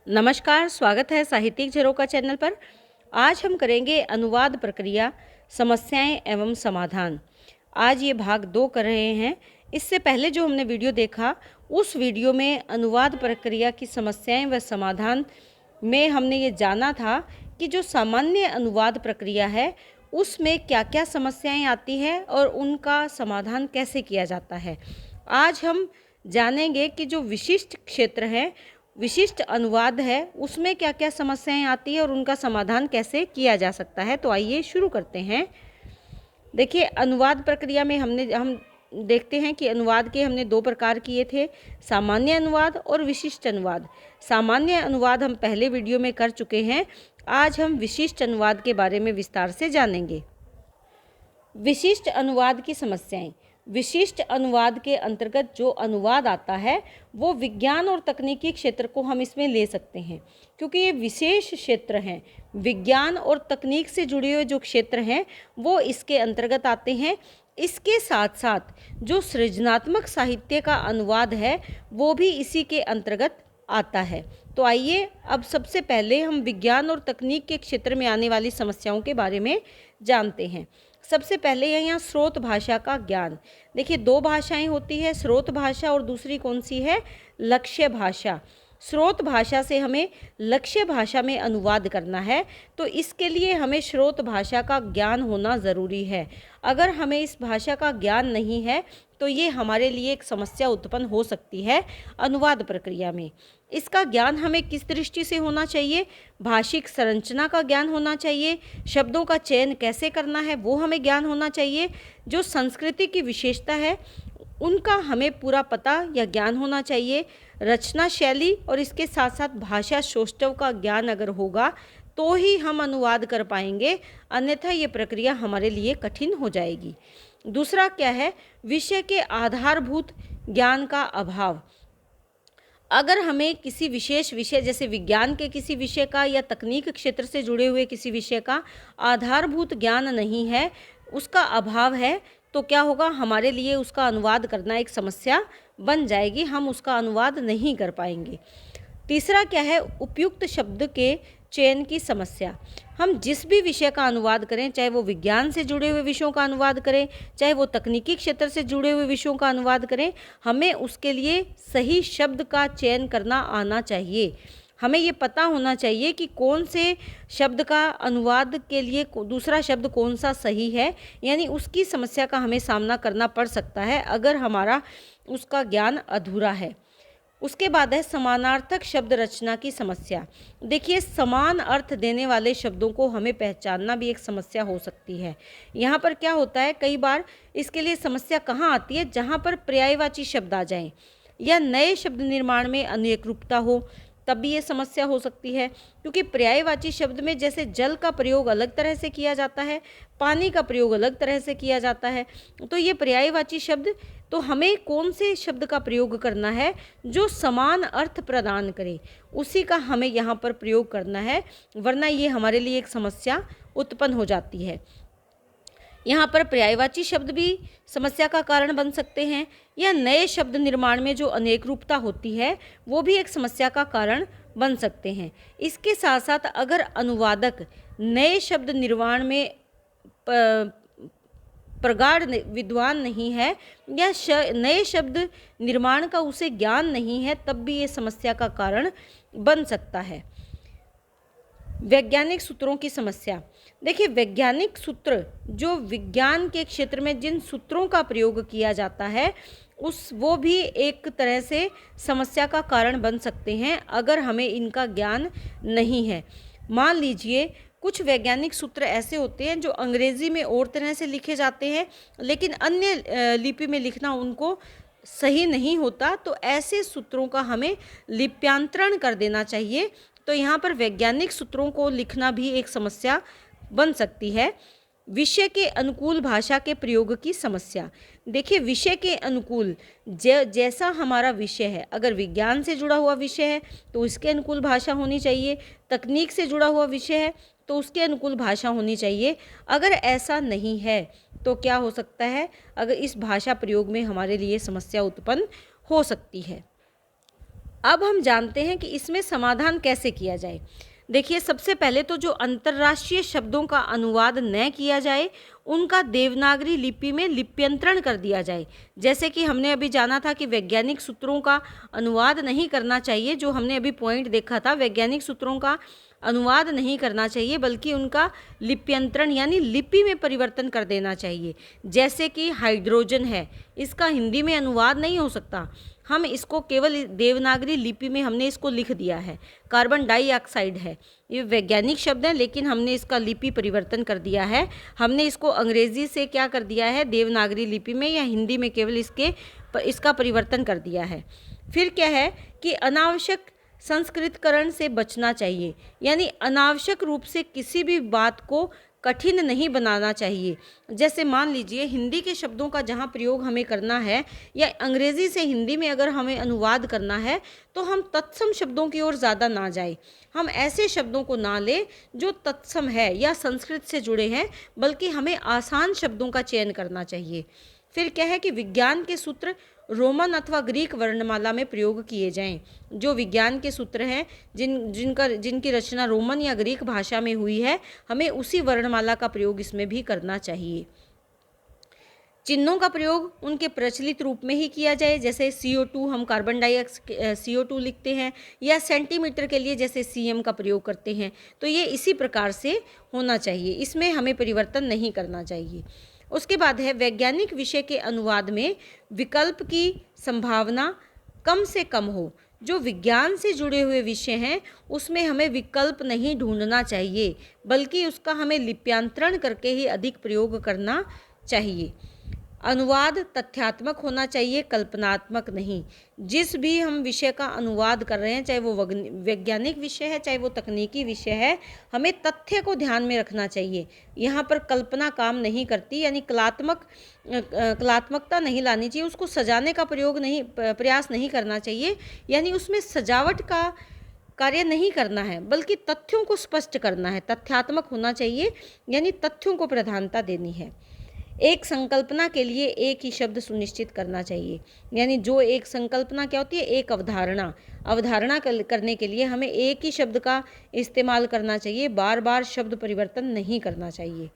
नमस्कार, स्वागत है साहित्यिक झरोखा चैनल पर। आज हम करेंगे अनुवाद प्रक्रिया, समस्याएं एवं समाधान। आज ये भाग 2 कर रहे हैं। इससे पहले जो हमने वीडियो देखा, उस वीडियो में अनुवाद प्रक्रिया की समस्याएं व समाधान में हमने ये जाना था कि जो सामान्य अनुवाद प्रक्रिया है, उसमें क्या-क्या समस्याएं आती हैं और उनका समाधान कैसे किया जाता है। आज हम जानेंगे कि जो विशिष्ट क्षेत्र है, विशिष्ट अनुवाद है, उसमें क्या-क्या समस्याएं आती हैं और उनका समाधान कैसे किया जा सकता है। तो आइए शुरू करते हैं। देखिए, अनुवाद प्रक्रिया में हम देखते हैं कि अनुवाद के हमने 2 प्रकार किए थे, सामान्य अनुवाद और विशिष्ट अनुवाद। सामान्य अनुवाद हम पहले वीडियो में कर चुके हैं। आज हम विशिष्ट अनुवाद के बारे में विस्तार से जानेंगे। विशिष्ट अनुवाद की समस्याएं। विशिष्ट अनुवाद के अंतर्गत जो अनुवाद आता है, वो विज्ञान और तकनीकी क्षेत्र को हम इसमें ले सकते हैं, क्योंकि ये विशेष क्षेत्र हैं। विज्ञान और तकनीक से जुड़े हुए जो क्षेत्र हैं, वो इसके अंतर्गत आते हैं। इसके साथ साथ जो सृजनात्मक साहित्य का अनुवाद है, वो भी इसी के अंतर्गत आता है। तो आइए अब सबसे पहले हम विज्ञान और तकनीक के क्षेत्र में आने वाली समस्याओं के बारे में जानते हैं। सबसे पहले यहाँ स्रोत भाषा का ज्ञान। देखिए, 2 भाषाएं होती है, स्रोत भाषा और दूसरी कौन सी है, लक्ष्य भाषा। स्रोत भाषा से हमें लक्ष्य भाषा में अनुवाद करना है, तो इसके लिए हमें स्रोत भाषा का ज्ञान होना ज़रूरी है। अगर हमें इस भाषा का ज्ञान नहीं है, तो ये हमारे लिए एक समस्या उत्पन्न हो सकती है अनुवाद प्रक्रिया में। इसका ज्ञान हमें किस दृष्टि से होना चाहिए, भाषिक संरचना का ज्ञान होना चाहिए, शब्दों का चयन कैसे करना है वो हमें ज्ञान होना चाहिए, जो संस्कृति की विशेषता है उनका हमें पूरा पता या ज्ञान होना चाहिए, रचना शैली और इसके साथ साथ भाषा सौष्ठव का ज्ञान अगर होगा तो ही हम अनुवाद कर पाएंगे, अन्यथा ये प्रक्रिया हमारे लिए कठिन हो जाएगी। दूसरा क्या है, विषय के आधारभूत ज्ञान का अभाव। अगर हमें किसी विशेष विषय जैसे विज्ञान के किसी विषय का या तकनीक क्षेत्र से जुड़े हुए किसी विषय का आधारभूत ज्ञान नहीं है, उसका अभाव है, तो क्या होगा, हमारे लिए उसका अनुवाद करना एक समस्या बन जाएगी, हम उसका अनुवाद नहीं कर पाएंगे। तीसरा क्या है, उपयुक्त शब्द के चयन की समस्या। हम जिस भी विषय का अनुवाद करें, चाहे वो विज्ञान से जुड़े हुए विषयों का अनुवाद करें, चाहे वो तकनीकी क्षेत्र से जुड़े हुए विषयों का अनुवाद करें, हमें उसके लिए सही शब्द का चयन करना आना चाहिए। हमें ये पता होना चाहिए कि कौन से शब्द का अनुवाद के लिए दूसरा शब्द कौन सा सही है, यानी उसकी समस्या का हमें सामना करना पड़ सकता है अगर हमारा उसका ज्ञान अधूरा है। उसके बाद है समानार्थक शब्द रचना की समस्या। देखिए, समान अर्थ देने वाले शब्दों को हमें पहचानना भी एक समस्या हो सकती है। यहाँ पर क्या होता है, कई बार इसके लिए समस्या कहाँ आती है, जहाँ पर पर्यायवाची शब्द आ जाएं या नए शब्द निर्माण में अनेकरूपता हो, तब भी ये समस्या हो सकती है। क्योंकि पर्यायवाची शब्द में जैसे जल का प्रयोग अलग तरह से किया जाता है, पानी का प्रयोग अलग तरह से किया जाता है, तो ये पर्यायवाची शब्द, तो हमें कौन से शब्द का प्रयोग करना है जो समान अर्थ प्रदान करे, उसी का हमें यहाँ पर प्रयोग करना है, वरना ये हमारे लिए एक समस्या उत्पन्न हो जाती है। यहाँ पर पर्यायवाची शब्द भी समस्या का कारण बन सकते हैं, या नए शब्द निर्माण में जो अनेक रूपता होती है वो भी एक समस्या का कारण बन सकते हैं। इसके साथ साथ अगर अनुवादक नए शब्द निर्माण में प्रगाढ़ विद्वान नहीं है या नए शब्द निर्माण का उसे ज्ञान नहीं है, तब भी ये समस्या का कारण बन सकता है। वैज्ञानिक सूत्रों की समस्या। देखिए, वैज्ञानिक सूत्र जो विज्ञान के क्षेत्र में जिन सूत्रों का प्रयोग किया जाता है, वो भी एक तरह से समस्या का कारण बन सकते हैं अगर हमें इनका ज्ञान नहीं है। मान लीजिए, कुछ वैज्ञानिक सूत्र ऐसे होते हैं जो अंग्रेजी में और तरह से लिखे जाते हैं, लेकिन अन्य लिपि में लिखना उनको सही नहीं होता, तो ऐसे सूत्रों का हमें लिप्यांतरण कर देना चाहिए। तो यहाँ पर वैज्ञानिक सूत्रों को लिखना भी एक समस्या बन सकती है। विषय के अनुकूल भाषा के प्रयोग की समस्या। देखिए, विषय के अनुकूल जैसा हमारा विषय है, अगर विज्ञान से जुड़ा हुआ विषय है तो इसके अनुकूल भाषा होनी चाहिए, तकनीक से जुड़ा हुआ विषय है तो उसके अनुकूल भाषा होनी चाहिए। अगर ऐसा नहीं है तो क्या हो सकता है, अगर इस भाषा प्रयोग में हमारे लिए समस्या उत्पन्न हो सकती है। अब हम जानते हैं कि इसमें समाधान कैसे किया जाए। देखिए, सबसे पहले तो जो अंतर्राष्ट्रीय शब्दों का अनुवाद न किया जाए, उनका देवनागरी लिपि में लिप्यंतरण कर दिया जाए। जैसे कि हमने अभी जाना था कि वैज्ञानिक सूत्रों का अनुवाद नहीं करना चाहिए, जो हमने अभी पॉइंट देखा था, वैज्ञानिक सूत्रों का अनुवाद नहीं करना चाहिए, बल्कि उनका लिप्यंतरण यानी लिपि में परिवर्तन कर देना चाहिए। जैसे कि हाइड्रोजन है, इसका हिंदी में अनुवाद नहीं हो सकता, हम इसको केवल देवनागरी लिपि में हमने इसको लिख दिया है। कार्बन डाइऑक्साइड है, ये वैज्ञानिक शब्द है, लेकिन हमने इसका लिपि परिवर्तन कर दिया है। हमने इसको अंग्रेजी से क्या कर दिया है, देवनागरी लिपि में या हिंदी में केवल इसका परिवर्तन कर दिया है। फिर क्या है कि अनावश्यक संस्कृतकरण से बचना चाहिए, यानी अनावश्यक रूप से किसी भी बात को कठिन नहीं बनाना चाहिए। जैसे मान लीजिए हिंदी के शब्दों का जहाँ प्रयोग हमें करना है या अंग्रेज़ी से हिंदी में अगर हमें अनुवाद करना है, तो हम तत्सम शब्दों की ओर ज़्यादा ना जाए। हम ऐसे शब्दों को ना लें जो तत्सम है या संस्कृत से जुड़े हैं, बल्कि हमें आसान शब्दों का चयन करना चाहिए। फिर क्या है कि विज्ञान के सूत्र रोमन अथवा ग्रीक वर्णमाला में प्रयोग किए जाएं। जो विज्ञान के सूत्र हैं जिनकी रचना रोमन या ग्रीक भाषा में हुई है, हमें उसी वर्णमाला का प्रयोग इसमें भी करना चाहिए। चिन्हों का प्रयोग उनके प्रचलित रूप में ही किया जाए, जैसे CO2 हम कार्बन डाइऑक्साइड CO2 लिखते हैं, या सेंटीमीटर के लिए जैसे cm का प्रयोग करते हैं, तो ये इसी प्रकार से होना चाहिए, इसमें हमें परिवर्तन नहीं करना चाहिए। उसके बाद है वैज्ञानिक विषय के अनुवाद में विकल्प की संभावना कम से कम हो। जो विज्ञान से जुड़े हुए विषय हैं उसमें हमें विकल्प नहीं ढूंढना चाहिए, बल्कि उसका हमें लिप्यांतरण करके ही अधिक प्रयोग करना चाहिए। अनुवाद तथ्यात्मक होना चाहिए, कल्पनात्मक नहीं। जिस भी हम विषय का अनुवाद कर रहे हैं, चाहे वो वैज्ञानिक विषय है, चाहे वो तकनीकी विषय है, हमें तथ्य को ध्यान में रखना चाहिए। यहाँ पर कल्पना काम नहीं करती, यानी कलात्मकता नहीं लानी चाहिए, उसको सजाने का प्रयास नहीं करना चाहिए, यानी उसमें सजावट का कार्य नहीं करना है, बल्कि तथ्यों को स्पष्ट करना है। तथ्यात्मक होना चाहिए, यानी तथ्यों को प्रधानता देनी है। एक संकल्पना के लिए एक ही शब्द सुनिश्चित करना चाहिए, यानी जो एक संकल्पना क्या होती है, एक अवधारणा करने के लिए हमें एक ही शब्द का इस्तेमाल करना चाहिए, बार बार शब्द परिवर्तन नहीं करना चाहिए।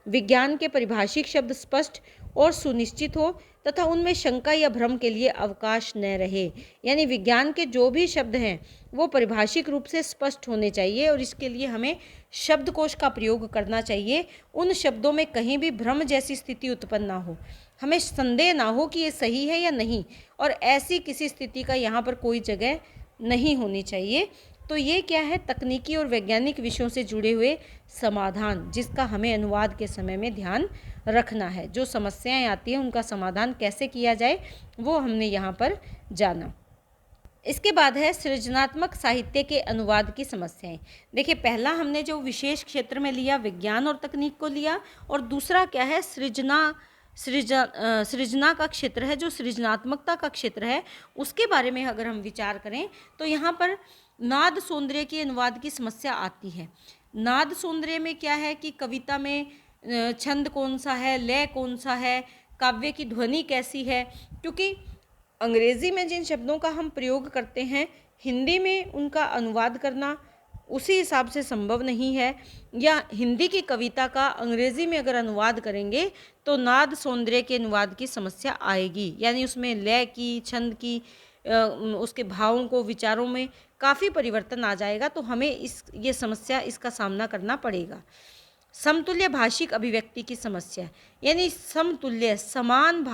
विज्ञान के परिभाषिक शब्द स्पष्ट और सुनिश्चित हो तथा उनमें शंका या भ्रम के लिए अवकाश न रहे, यानी विज्ञान के जो भी शब्द हैं वो परिभाषिक रूप से स्पष्ट होने चाहिए, और इसके लिए हमें शब्दकोश का प्रयोग करना चाहिए। उन शब्दों में कहीं भी भ्रम जैसी स्थिति उत्पन्न ना हो, हमें संदेह ना हो कि ये सही है या नहीं, और ऐसी किसी स्थिति का यहाँ पर कोई जगह नहीं होनी चाहिए। तो ये क्या है, तकनीकी और वैज्ञानिक विषयों से जुड़े हुए समाधान, जिसका हमें अनुवाद के समय में ध्यान रखना है। जो समस्याएं आती हैं उनका समाधान कैसे किया जाए वो हमने यहाँ पर जाना। इसके बाद है सृजनात्मक साहित्य के अनुवाद की समस्याएं। देखिए, पहला हमने जो विशेष क्षेत्र में लिया विज्ञान और तकनीक को लिया, और दूसरा क्या है, सृजना का क्षेत्र है, जो सृजनात्मकता का क्षेत्र है, उसके बारे में अगर हम विचार करें तो यहाँ पर नाद सौंदर्य के अनुवाद की समस्या आती है। नाद सौंदर्य में क्या है कि कविता में छंद कौन सा है, लय कौन सा है, काव्य की ध्वनि कैसी है, क्योंकि अंग्रेज़ी में जिन शब्दों का हम प्रयोग करते हैं हिंदी में उनका अनुवाद करना उसी हिसाब से संभव नहीं है, या हिंदी की कविता का अंग्रेज़ी में अगर अनुवाद करेंगे तो नाद सौंदर्य के अनुवाद की समस्या आएगी, यानी उसमें लय की, छंद की, उसके भावों को, विचारों में काफ़ी परिवर्तन आ जाएगा, तो हमें इसका सामना करना पड़ेगा। समतुल्य भाषिक अभिव्यक्ति की समस्या, यानी समतुल्य समान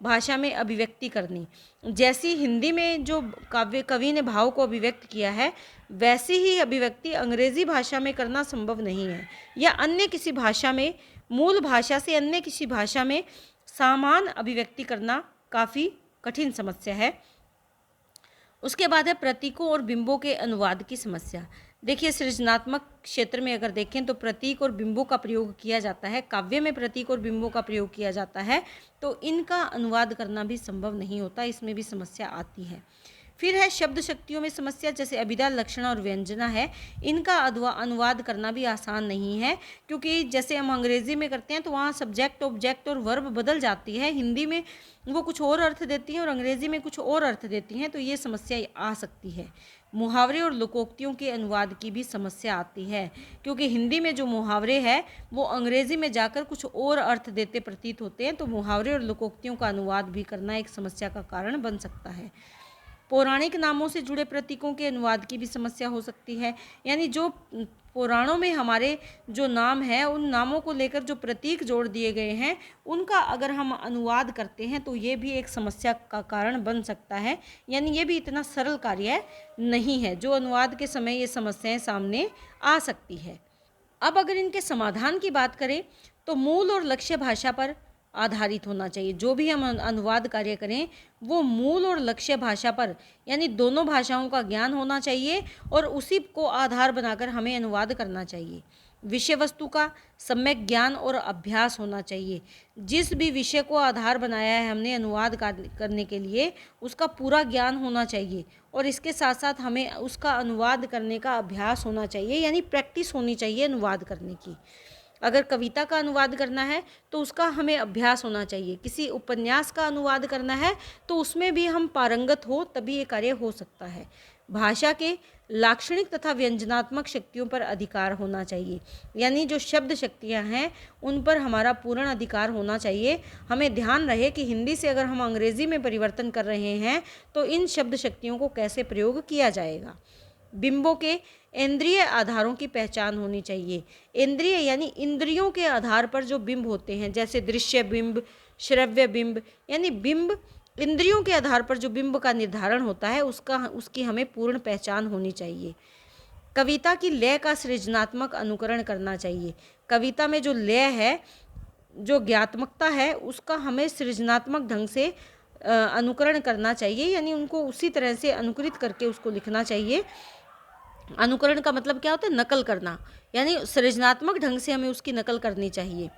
भाषा में अभिव्यक्ति करनी। जैसी हिंदी में जो कवि ने भाव को अभिव्यक्त किया है, वैसी ही अभिव्यक्ति अंग्रेजी भाषा में करना संभव नहीं है, या अन्य किसी भाषा में, मूल भाषा से अन्य किसी भाषा में समान अभिव्यक्ति करना काफ़ी कठिन समस्या है। उसके बाद है प्रतीकों और बिंबों के अनुवाद की समस्या। देखिए, सृजनात्मक क्षेत्र में अगर देखें तो प्रतीक और बिंबों का प्रयोग किया जाता है, काव्य में प्रतीक और बिंबों का प्रयोग किया जाता है, तो इनका अनुवाद करना भी संभव नहीं होता, इसमें भी समस्या आती है। फिर है शब्द शक्तियों में समस्या, जैसे अभिधा, लक्षणा और व्यंजना है, इनका अनुवाद करना भी आसान नहीं है, क्योंकि जैसे हम अंग्रेजी में करते हैं तो वहाँ सब्जेक्ट, ऑब्जेक्ट और वर्ब बदल जाती है। हिंदी में वो कुछ और अर्थ देती हैं और अंग्रेजी में कुछ और अर्थ देती हैं, तो ये समस्या आ सकती है। मुहावरे और लोकोक्तियों के अनुवाद की भी समस्या आती है, क्योंकि हिंदी में जो मुहावरे हैं वो अंग्रेजी में जाकर कुछ और अर्थ देते प्रतीत होते हैं, तो मुहावरे और लोकोक्तियों का अनुवाद भी करना एक समस्या का कारण बन सकता है। पौराणिक नामों से जुड़े प्रतीकों के अनुवाद की भी समस्या हो सकती है, यानी जो पुराणों में हमारे जो नाम हैं उन नामों को लेकर जो प्रतीक जोड़ दिए गए हैं उनका अगर हम अनुवाद करते हैं तो ये भी एक समस्या का कारण बन सकता है, यानी ये भी इतना सरल कार्य नहीं है, जो अनुवाद के समय ये समस्याएं सामने आ सकती है। अब अगर इनके समाधान की बात करें तो मूल और लक्ष्य भाषा पर आधारित होना चाहिए। जो भी हम अनुवाद कार्य करें वो मूल और लक्ष्य भाषा पर, यानी दोनों भाषाओं का ज्ञान होना चाहिए और उसी को आधार बनाकर हमें अनुवाद करना चाहिए। विषय वस्तु का सम्यक ज्ञान और अभ्यास होना चाहिए। जिस भी विषय को आधार बनाया है हमने अनुवाद करने के लिए, उसका पूरा ज्ञान होना चाहिए और इसके साथ साथ हमें उसका अनुवाद करने का अभ्यास होना चाहिए, यानी प्रैक्टिस होनी चाहिए अनुवाद करने की। अगर कविता का अनुवाद करना है तो उसका हमें अभ्यास होना चाहिए। किसी उपन्यास का अनुवाद करना है तो उसमें भी हम पारंगत हो, तभी ये कार्य हो सकता है। भाषा के लाक्षणिक तथा व्यंजनात्मक शक्तियों पर अधिकार होना चाहिए, यानी जो शब्द शक्तियाँ हैं उन पर हमारा पूर्ण अधिकार होना चाहिए। हमें ध्यान रहे कि हिंदी से अगर हम अंग्रेजी में परिवर्तन कर रहे हैं तो इन शब्द शक्तियों को कैसे प्रयोग किया जाएगा। बिंबों के इंद्रिय आधारों की पहचान होनी चाहिए। इंद्रिय यानी इंद्रियों के आधार पर जो बिंब होते हैं, जैसे दृश्य बिंब, श्रव्य बिंब, यानी बिंब इंद्रियों के आधार पर जो बिंब का निर्धारण होता है उसकी हमें पूर्ण पहचान होनी चाहिए। कविता की लय का सृजनात्मक अनुकरण करना चाहिए। कविता में जो लय है, जो ज्ञात्मकता है, उसका हमें सृजनात्मक ढंग से अनुकरण करना चाहिए, यानी उनको उसी तरह से अनुकरित करके उसको लिखना चाहिए। अनुकरण का मतलब क्या होता है? नकल करना, यानी सृजनात्मक ढंग से हमें उसकी नकल करनी चाहिए।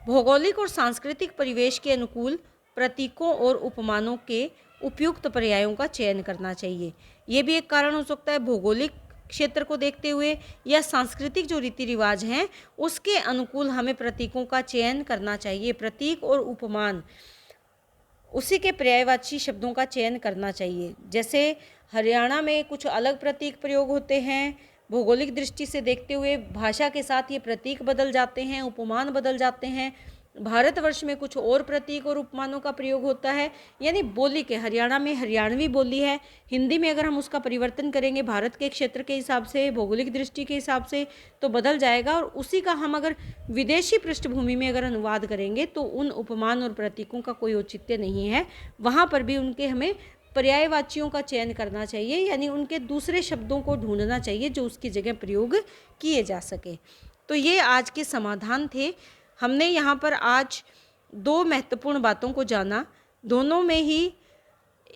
भौगोलिक और सांस्कृतिक परिवेश के अनुकूल प्रतीकों और उपमानों के उपयुक्त पर्यायों का चयन करना चाहिए। ये भी एक कारण हो सकता है, भौगोलिक क्षेत्र को देखते हुए या सांस्कृतिक जो रीति रिवाज हैं उसके अनुकूल हमें प्रतीकों का चयन करना चाहिए। प्रतीक और उपमान, उसी के पर्यायवाची शब्दों का चयन करना चाहिए। जैसे हरियाणा में कुछ अलग प्रतीक प्रयोग होते हैं, भौगोलिक दृष्टि से देखते हुए भाषा के साथ ये प्रतीक बदल जाते हैं, उपमान बदल जाते हैं। भारतवर्ष में कुछ और प्रतीक और उपमानों का प्रयोग होता है, यानी बोली के, हरियाणा में हरियाणवी बोली है, हिंदी में अगर हम उसका परिवर्तन करेंगे भारत के क्षेत्र के हिसाब से, भौगोलिक दृष्टि के हिसाब से, तो बदल जाएगा। और उसी का हम अगर विदेशी पृष्ठभूमि में अगर अनुवाद करेंगे तो उन उपमान और प्रतीकों का कोई औचित्य नहीं है, वहाँ पर भी उनके हमें पर्यायवाचियों का चयन करना चाहिए, यानी उनके दूसरे शब्दों को ढूंढना चाहिए जो उसकी जगह प्रयोग किए जा सके। तो ये आज के समाधान थे। हमने यहाँ पर आज दो महत्वपूर्ण बातों को जाना, दोनों में ही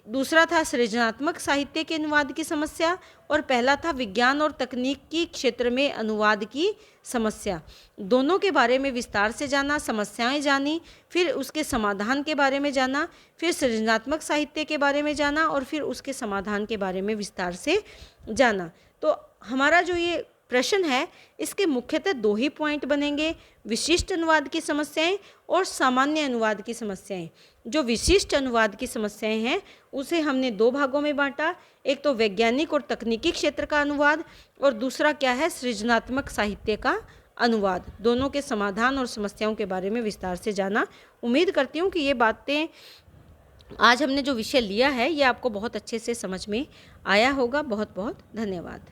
दूसरा था सृजनात्मक साहित्य के अनुवाद की समस्या और पहला था विज्ञान और तकनीकी क्षेत्र में अनुवाद की समस्या। दोनों के बारे में विस्तार से जाना, समस्याएं जानी, फिर उसके समाधान के बारे में जाना, फिर सृजनात्मक साहित्य के बारे में जाना और फिर उसके समाधान के बारे में विस्तार से जाना। तो हमारा जो ये प्रश्न है इसके मुख्यतः दो ही पॉइंट बनेंगे, विशिष्ट अनुवाद की समस्याएं और सामान्य अनुवाद की समस्याएं। जो विशिष्ट अनुवाद की समस्याएं हैं उसे हमने दो भागों में बांटा, एक तो वैज्ञानिक और तकनीकी क्षेत्र का अनुवाद और दूसरा क्या है, सृजनात्मक साहित्य का अनुवाद। दोनों के समाधान और समस्याओं के बारे में विस्तार से जाना। उम्मीद करती हूँ कि ये बातें आज हमने जो विषय लिया है ये आपको बहुत अच्छे से समझ में आया होगा। बहुत बहुत धन्यवाद।